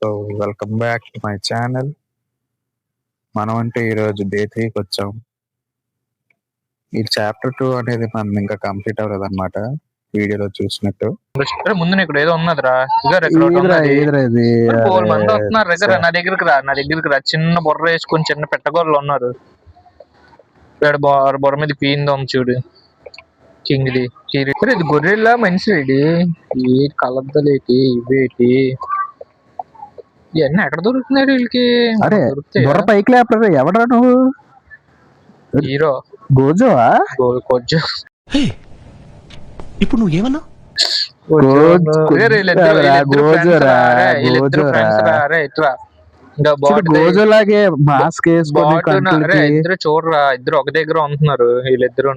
So welcome back to my channel. మనం అంటే ఈరోజు డే 3కి వచ్చాం. ఈ చాప్టర్ 2 అనేది మనం ఇంకా కంప్లీట్ అవ్వలేదు అనమాట. వీడియోలో చూసినట్టు ముందు ఇక్కడ ఏదో ఉన్నదిరా మంది వస్తున్నారు దగ్గర నా దగ్గరికి రా చిన్న బుర్ర వేసుకొని చిన్న పెట్టగోళ్ళు ఉన్నారు. బుర్ర మీద పీంది చూడు కింగ్ది ఇది గొర్రెల్లా మనిషి రెడీ ఈ కలద్దలేటి ఇవేటి ఇవన్నీ ఎక్కడ దొరుకుతున్నాడు వీళ్ళకి? బుర్ర పైకి లేపరా ఎవడరా నువ్వు? హీరో గోజోవా? గోజో. ఇప్పుడు నువ్వు ఏమన్నా గోజోలాగే మాస్క్ వేసుకొని ఇద్దరు చూడరా, ఇద్దరు ఒక దగ్గర ఉంటున్నారు. వీళ్ళిద్దరు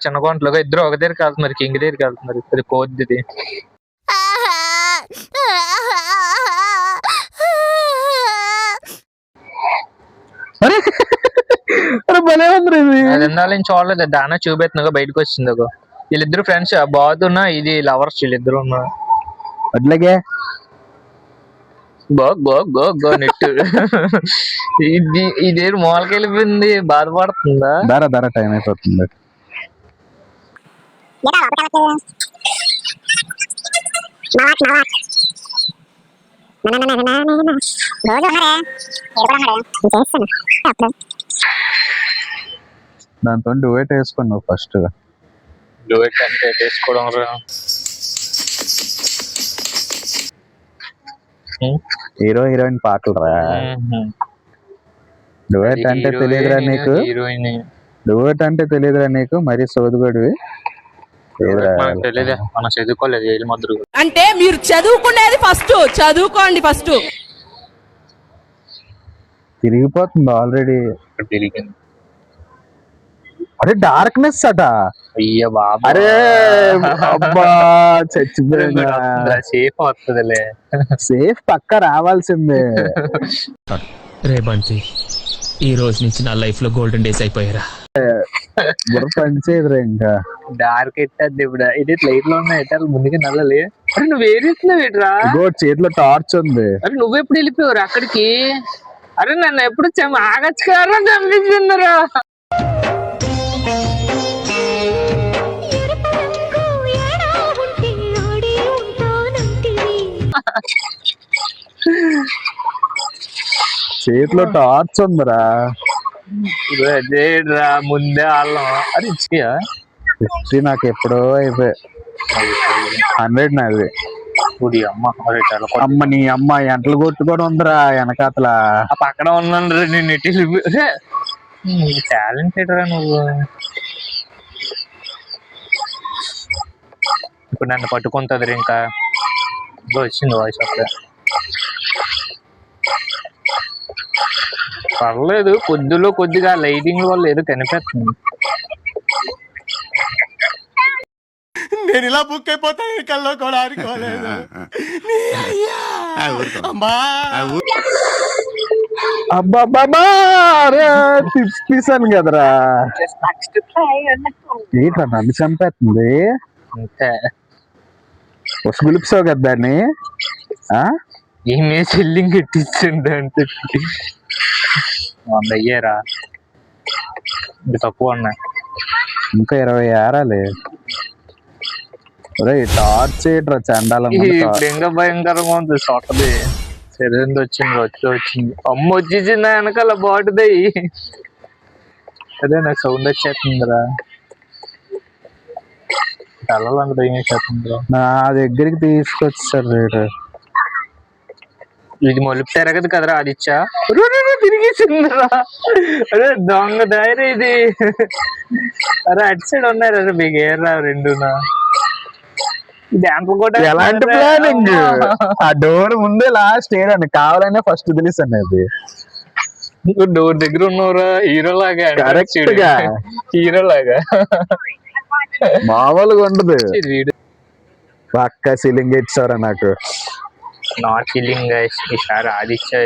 చిన్న కొంటలుగా ఇద్దరు ఒక దగ్గరికి వెళ్తున్నారు, కింగ్ దగ్గరికి వెళ్తున్నారు. ఇది కోద్ది చూడలేదు. దానా చూపెత్తున్నా బయటకు వచ్చింది. ఒక వీళ్ళిద్దరు ఫ్రెండ్స్ బాగున్నా, ఇది లవర్స్ వీళ్ళిద్దరు ఉన్నారు. అట్లాగే నెట్టు ఇది మూలకి వెళ్ళిపోయింది. బాధపడుతుందా? ధర టైం అయిపోతుంది. దాంతో డువేట్ వేసుకున్నావు ఫస్ట్ గా. డువేట్ అంటే వేసుకోవడం హీరో హీరోయిన్ పాటలు రా. డువేట్ అంటే తెలియదురా నీకు? డువేట్ అంటే తెలియదురా నీకు? మరీ సోదుగడివి. మనం చదువుకోలేదు అంటే మీరు చదువుకునేది ఫస్ట్ చదువుకోండి. ఫస్ట్ తిరిగిపోతుంది ఆల్రెడీ. తిరిగింది. అరే డార్క్నెస్ అట. అయ్యా బాబా, అరే అబ్బా చచ్చిపోయిందా? సేఫ్ వస్తుందిలే. సేఫ్ పక్క రావాల్సిందే. రే బంటి, ఈ రోజు నుంచి నా లైఫ్ లో గోల్డెన్ డేస్ అయిపోయారా. బుర్ర పనిచేయదురా ఇంకా. డార్క్ ఎట్టద్ది ఇప్పుడు. ఇది లైట్ లో ఉన్నాయి ఎట్టాలి ముందుగా నల్లలే. అరే నువ్వు ఏడుస్తున్నావు ఏంట్రా? చేతిలో టార్చ్ ఉంది. అరే నువ్వెప్పుడు వెళ్ళిపోయారు అక్కడికి? అరే నన్ను ఎప్పుడు ఆగచ్చు కారా చంపించిందిరా. చేతిలో టార్చ్ ఉందిరా. అదేరా ముందే వాళ్ళం. అది ఇచ్చియా 50 నాకు ఎప్పుడో అయిపోయి 100 నాది. అమ్మ నీ అమ్మ ఎంటలు కొట్టుకొని ఉందిరా వెనకాతల. ఆ పక్కన ఉన్నాను నేను నెట్టి. టాలెంటెడ్ రా నువ్వు. ఇప్పుడు నన్ను పట్టుకుంటుంది ఇంకా. వచ్చింది వాయిస్ అప్పుడే. పర్లేదు, కొద్దిగా లైటింగ్ వల్ల ఏదో కనిపిస్తుంది. నేను ఇలా బుక్ అయిపోతా కల్లో కూడా ఆడుకోలేదు. అబ్బాబ్బా తిప్పిసాను కదరా. ఏంట్రా నన్ను చంపేస్తుంది? గులిపిసావు కదా దాన్ని. ఏమే సెల్లింగ్ కట్టించండి అంటే 100 అయ్యారా? ఇంకా తక్కువ ఉన్నాయి. ఇంకా 20 ఏరాలి. టార్చ్ ఏంట్రా చండాలం. ఇంకా భయంకరంగా ఉంది. సొట్టది శరీరం వచ్చింది. అమ్మ వచ్చేసిందా వెనకాల బాటుది. అదే నాకు సౌండ్ వచ్చేస్తుందిరా. కళ్ళంక భయం వచ్చేస్తుందిరా. నా దగ్గరికి తీసుకొచ్చారు రేటు. ఇది మొలిపారు కదా కదరా ఆదిత్య. తిరిగేసిందిరా. అరే దొంగ దారి ఇది. అరే అటు సైడ్ ఉన్నారు. అరే మీకు ఏర్రా రెండునా. ఎలాంటి ప్లానింగ్? ఆ డోర్ ముందే లాస్ట్ ఏరండి కావాలనే ఫస్ట్ తెలిసాను. అది డోర్ దగ్గర ఉన్నవరా హీరో లాగా. కరెక్ట్ గా హీరో లాగా మామూలుగా ఉండదు. పక్క సీలింగ్ ఇచ్చారా నాకు. నాట్ ఫీలింగ్ ఈసారి ఆదిత్య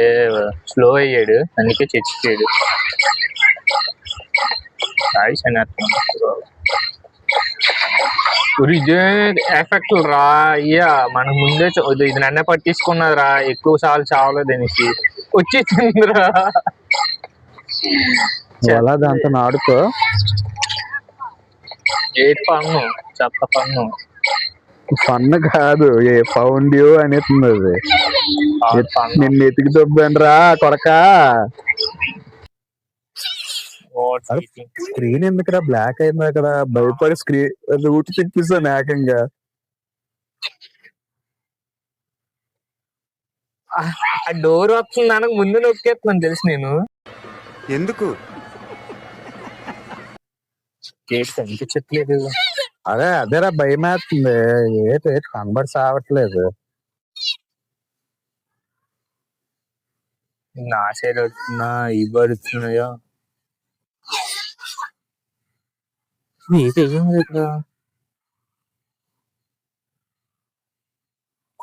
స్లో అయ్యాడు, అందుకే చచ్చిపోయాడు. ఇదే ఎఫెక్ట్ రా అయ్యా మనకు ముందే ఇది నన్నే పట్టించుకున్నదిరా ఎక్కువ సార్లు చావలేదు దీనికి వచ్చేసిందిరా అలా దాంతో ఆడుకో. ఏటి పన్ను చెత్త పన్ను ఫన్ కాదు, ఏ ఫౌండ్ యూ అనేస్తుంది అది. పన్ను నిన్ను ఎతికి దొబ్బాను రా కొడక. స్క్రీన్ ఎందుకురా బ్లాక్ అయింది అక్కడ? భయపడి స్క్రీన్ రూట్ తిప్పిస్తాను ఏకంగా. ఆ డోర్ వస్తుంది నాకు ముందు నొక్కేస్తున్నాను తెలుసు నేను ఎందుకు గేట్ కనిపించట్లేదు. అదేరా భయం వేస్తుంది. ఏటి కనబడి సావట్లేదు. నా సైడ్ వస్తున్నా ఇవి పడుతున్నాయో నీకేం ఇక్కడ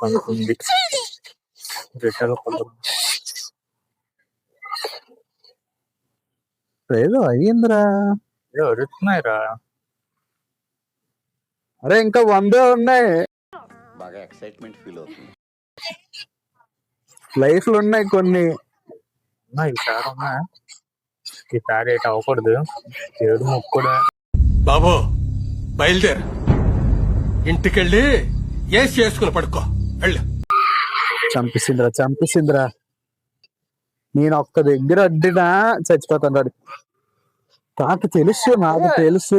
కొనుక్కుంది ఏదో అయ్యిందిరా. అడుగుతున్నాయిరా. అరే ఇంకా 100 ఉన్నాయి. బాగా ఎక్సైట్మెంట్ ఫీల్ అవుతుంది. లైఫ్లు ఉన్నాయి కొన్ని. ఈసారి ఉన్నా ఈసారి ఏటి అవ్వకూడదు. ఏడు మొక్కుడు బాబు బయలుదేరు, ఇంటికెళ్ళి ఏసి వేసుకుని పడుకో వెళ్ళు. చంపేసిందిరా. నేను ఒక్క దగ్గర అడ్డినా చచ్చిపోతాను. నాకు తెలుసు.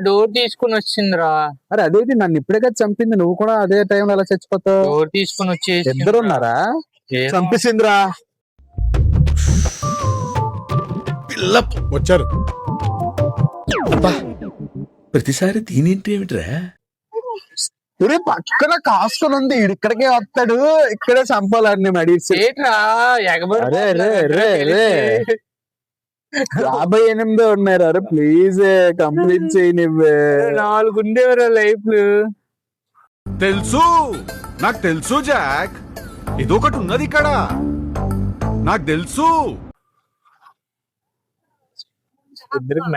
డోర్ తీసుకుని వచ్చిందిరా. అరే అదేంటి నన్ను ఇప్పుడే కదా చంపింది, నువ్వు కూడా అదే టైంలో ఎలా చచ్చిపోతావు? డోర్ తీసుకుని వచ్చేసి ఇద్దరున్నారా? చంపేసిందిరా. పిల్ల వచ్చారు. ప్రతిసారి దీనింటి ఏమిట్రా? పక్కన కాసుకొని ఉంది, ఇక్కడికే వస్తాడు, ఇక్కడే చంపాలని మడిసి. అరే 58 ఉన్నాయి. అరే ప్లీజ్ కంప్లీట్ చేయి. నువ్వే 4 ఉండేవరా లైఫ్లు. నాకు తెలుసు జాక్, ఇదొకటి ఉన్నది ఇక్కడ, నాకు తెలుసు. ఇద్దరికి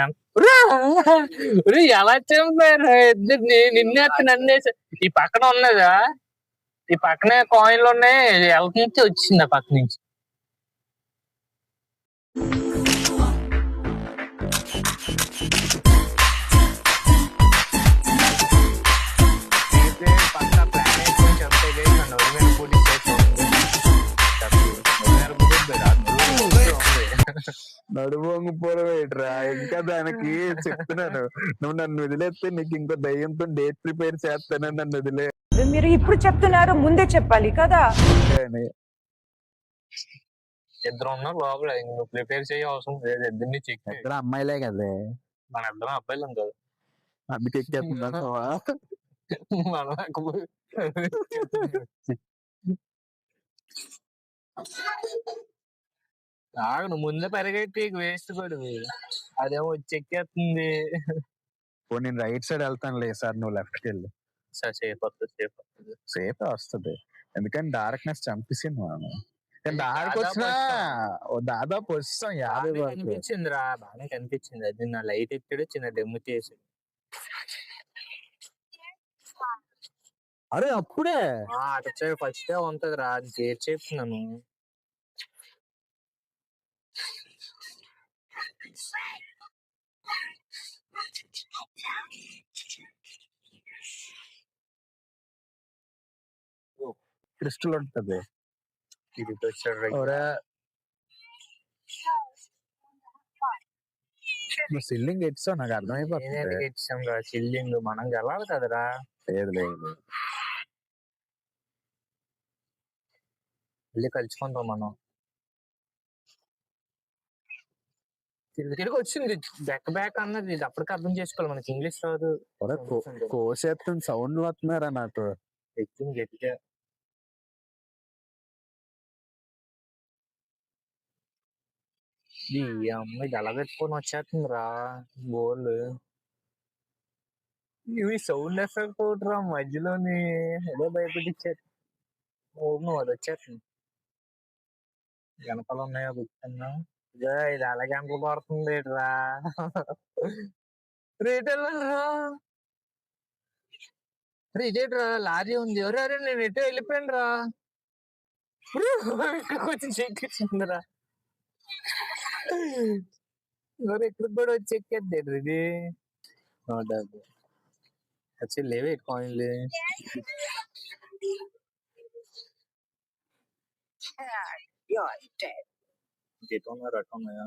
ఎలా చంపారు ఇద్దరు? నిన్నేస్తే నన్నేసి. ఈ పక్కన ఉన్నదా, ఈ పక్కనే కాయిన్లు ఉన్నాయి. ఎవరి నుంచి వచ్చింది ఆ పక్క నుంచి? నడువొంగిపోవడం ఇంకా దానికి చెప్తున్నాను. నువ్వు నన్ను వదిలేస్తే నీకు ఇంకో దయ్యంతో డేట్ ప్రిపేర్ చేస్తానని నన్ను వదిలే. మీరు ఇప్పుడు చెప్తున్నారు, ముందే చెప్పాలి కదా. ఇద్దరు ఉన్నారు లోపల, నువ్వు ప్రిపేర్ చేయ అవసరం లేదు. ఇద్దరిని చెక్. ఇద్దరు అమ్మాయిలే కదే, మన ఇద్దరం అబ్బాయిలు కాదు. అందుకే ఎక్కేస్తుందా? మనం ఆగను ముందే పరిగెట్టి వేస్ట్ పడివి, అదేమో వచ్చి ఎక్కేస్తుంది. నేను రైట్ సైడ్ వెళ్తానులే సార్, నువ్వు లెఫ్ట్కి వెళ్ళు. సార్ సేఫ్ వస్తుంది, ఎందుకని డార్క్నెస్ చంపేసింది. మనం డార్క్ వచ్చినా దాదాపు వస్తాం 50 వరకు. కనిపించిందిరా, బాగానే కనిపించింది. అది నా లైట్ ఎత్తాడు, చిన్న డెమ్ము చేసి. అరే అప్పుడే అటు సైడ్ ఫస్ట్ ఉంటది రా, అది చెప్తున్నాను. క్రిస్టల్ ఉంటది. ఇది వచ్చాడు. నువ్వు సిల్లింగ్ ఎట్సావు, నాకు అర్థమైపోతుంది. ఇచ్చాం రా సిల్లింగ్, మనం గెలాలి కదరా. లేదు వెళ్ళి కలుసుకుంటాం మనం. తిరిగి వచ్చింది బ్యాక్ అన్నది. ఇది అప్పటికి అర్థం చేసుకోవాలి, మనకి ఇంగ్లీష్ రాదు. కోసేస్తుంది, సౌండ్ వస్తున్నారా నాకు. ఎక్కింది గట్టిగా. ఈ అమ్మాయి ఎలా పెట్టుకొని వచ్చేస్తుంది రా బోర్లు. ఇవి సౌండ్ ఎఫెక్ట్ అవుతురా మధ్యలోని, ఏదో భయపెట్టించారు. నువ్వు అది వచ్చేస్తుంది. వెనకాల ఉన్నాయా కూర్చున్నా? ఇది అలాగే వెనకలు పడుతుంది రా. రేటల్ రా. అరే ఇదేట్రా లారీ ఉంది. ఎవరు అరే నేను ఎటో వెళ్ళిపోయాను రా. కొంచెం చెక్కిందిరా. ఎవరు ఎక్కడికి కూడా వచ్చి ఎక్కేద్దాడు ఇది. వచ్చి లేవే కాయిన్లు. ఎట్టున్నారు అట్లా ఉన్నాయా?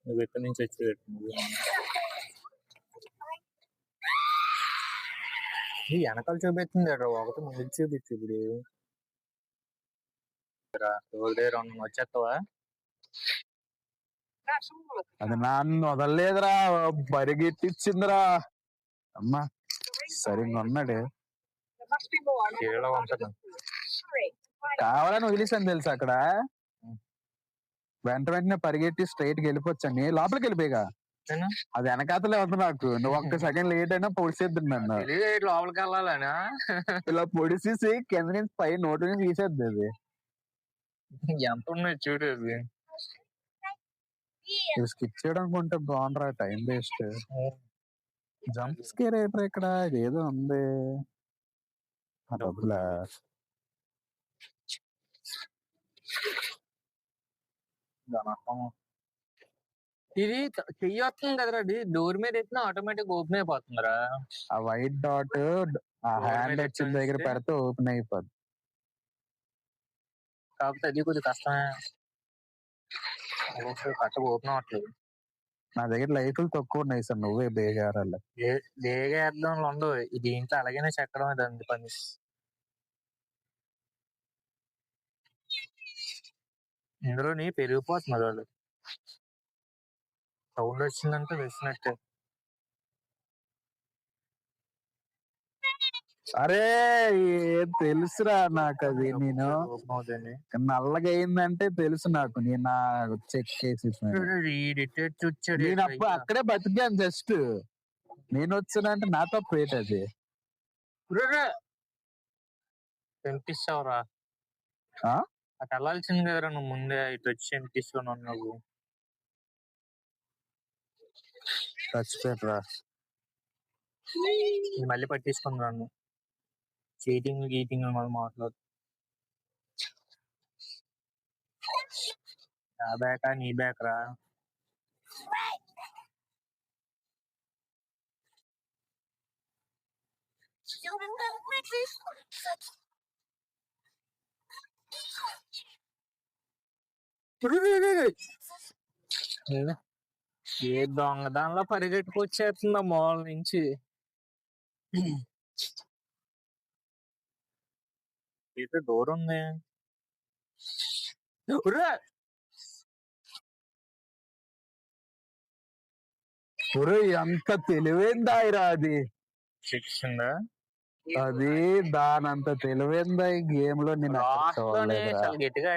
నువ్వు ఎక్కడి నుంచి వచ్చి వెనకాల చూపిస్తుంది ఒకటి ముందు చూపిస్తుంది. ఇప్పుడు రెండు వచ్చేస్తావా? అది నన్ను వదలలేదురా, పరిగెట్టించిందిరా. అమ్మా సరిగ్గా ఉన్నాడు. కీలో పంపదు. కావాలని వదిలేసాను తెలుసా అక్కడ. వెంటనే పరిగెట్టి స్ట్రైట్ కి వెళ్ళిపోవచ్చని లోపలికి వెళ్ళిపోయిగా. అది వెనకాతలే ఉంది నాకు. నువ్వు ఒక్క సెకండ్ లేట్ అయినా పొడిసేద్దు నన్ను. లోపలికి వెళ్ళాలనా? ఇలా పొడిసేసి కింద నుంచి పై నోటి నుంచి తీసేద్ది అది. ఎంత ఉన్నాయి చూడు. ఇది స్కిప్ చేయడం అనుకుంటే బాగుండరా, టైం వేస్ట్. జంప్ స్కేర్ అయిపోయి ఇక్కడ ఏదో ఉంది. డబ్బులా ఇది చెయ్యి వస్తుంది కదరా. డోర్ మీద ఎత్తినా ఆటోమేటిక్ ఓపెన్ అయిపోతుందిరా. ఆ వైట్ డాట్ ఆ హ్యాండ్ వచ్చిన దగ్గర పెడితే ఓపెన్ అయిపోద్ది. కాకపోతే అది కొద్దిగా కష్టమే. కట్ట ఓపెన్ అవ్వట్లేదు. నా దగ్గర లైట్లు తక్కువ ఉన్నాయి సార్, నువ్వే బేగారాలి. బేగా వేద్దాం ఉండవు. దీంట్లో అలాగనే చెక్కడం దాని పని. ఇందులోని పెరిగిపోతున్నారు వాళ్ళు. సౌండ్ వచ్చిందంటే వేసినట్టే. అరే తెలుసురా నాకు అది. నేను నల్లగా అయిందంటే తెలుసు నాకు. నేను చెక్ చేసి నేను అప్పుడు అక్కడే బతికాను. జస్ట్ నేను వచ్చానంటే నా తప్పు ఏంటది. తెంపిస్తావురా. అటు వెళ్ళాల్సింది కదరా. నువ్వు ముందే ఇటు వచ్చి తెంపిస్తున్నావు. నువ్వు చచ్చిపోయారా. మళ్ళీ పట్టించుకున్నాను. చీటింగ్ గీటింగ్ మనం మాట్లాడు. నా బ్యాకా నీ బ్యాక్ రా. ఏ దొంగ దానిలో పరిగెట్టుకొచ్చేస్తుందా మాల్ నుంచి. డోర్ ఉంది. అంత తెలివైందాయిరా అది. శిక్షందా అది దానంత తెలివైందా ఈ గేమ్ లో. నేను గట్టిగా